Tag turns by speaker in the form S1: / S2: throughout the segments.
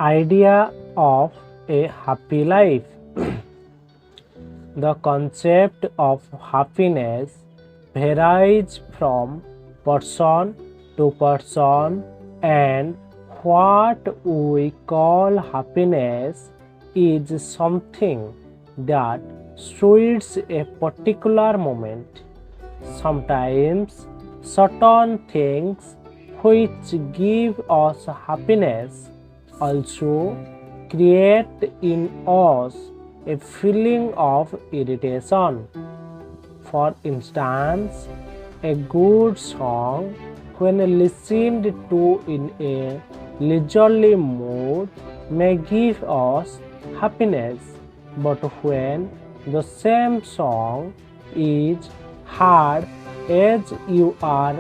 S1: idea of a happy life. The concept of happiness varies from person to person, and what we call happiness is something that suits a particular moment. Sometimes certain things which give us happiness also create in us a feeling of irritation. For instance, a good song, when listened to in a leisurely mood, may give us happiness, but when the same song is heard as you are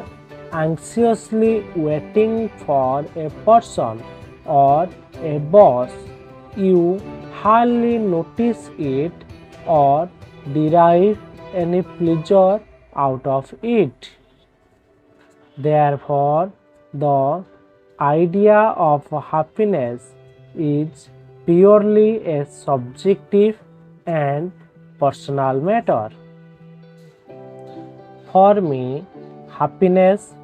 S1: anxiously waiting for a person or a boss, you hardly notice it or derive any pleasure out of it. Therefore, the idea of happiness is purely a subjective and personal matter. For me, happiness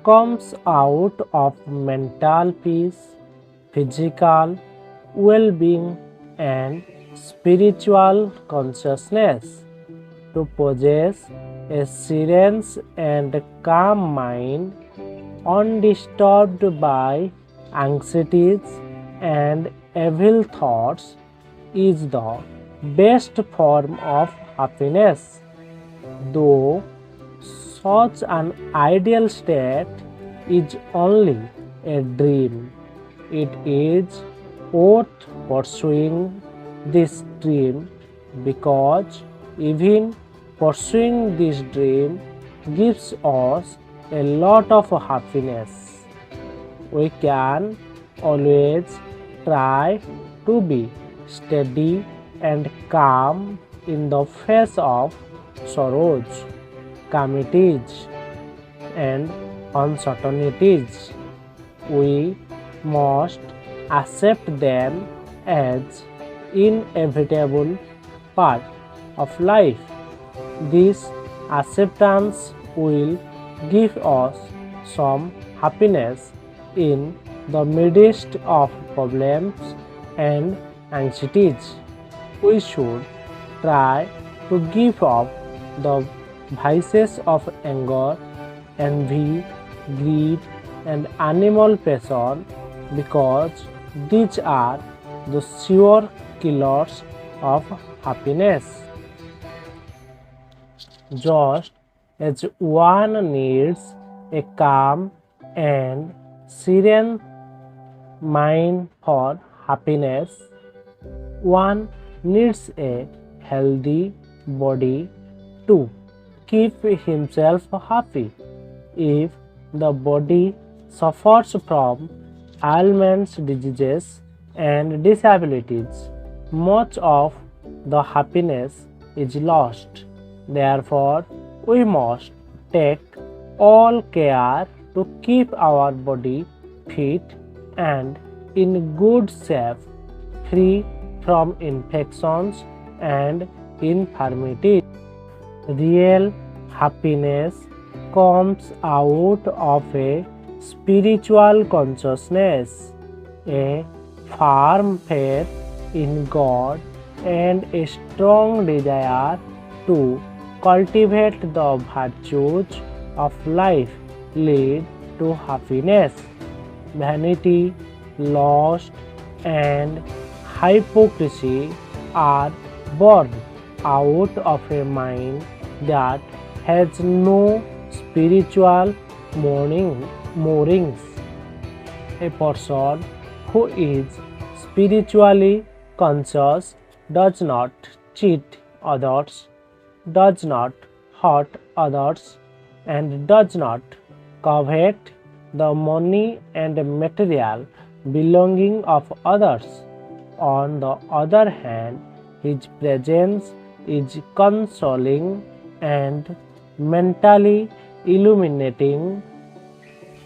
S1: comes out of mental peace, physical well-being, and spiritual consciousness. To possess a serene and calm mind, undisturbed by anxieties and evil thoughts, is the best form of happiness. Though such an ideal state is only a dream, it is worth pursuing this dream, because even pursuing this dream gives us a lot of happiness. We can always try to be steady and calm in the face of sorrows, calamities, and uncertainties. We must accept them as inevitable part of life. This acceptance will give us some happiness in the midst of problems and anxieties. We should try to give up the vices of anger, envy, greed, and animal passion, because these are the sure killers of happiness. Just as one needs a calm and serene mind for happiness, one needs a healthy body to keep himself happy. If the body suffers from ailments, diseases, and disabilities, much of the happiness is lost. Therefore, we must take all care to keep our body fit and in good shape, free from infections and infirmities. Real happiness comes out of a spiritual consciousness, a firm faith in God, and a strong desire to cultivate the virtues of life lead to happiness. Vanity, lust, and hypocrisy are born out of a mind that has no spiritual moorings. A person who is spiritually conscious does not cheat others, does not hurt others, and does not covet the money and material belonging of others. On the other hand, his presence is consoling and mentally illuminating.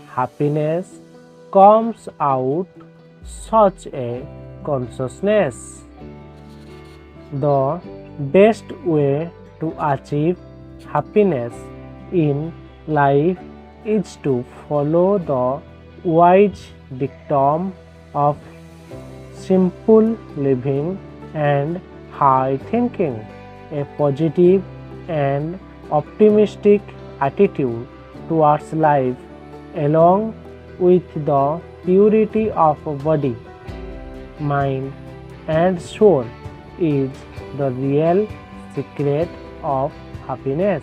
S1: Happiness comes out such a consciousness. The best way to achieve happiness in life is to follow the wise dictum of simple living and high thinking. A positive and optimistic attitude towards life, along with the purity of body, mind, and soul, is the real secret of happiness.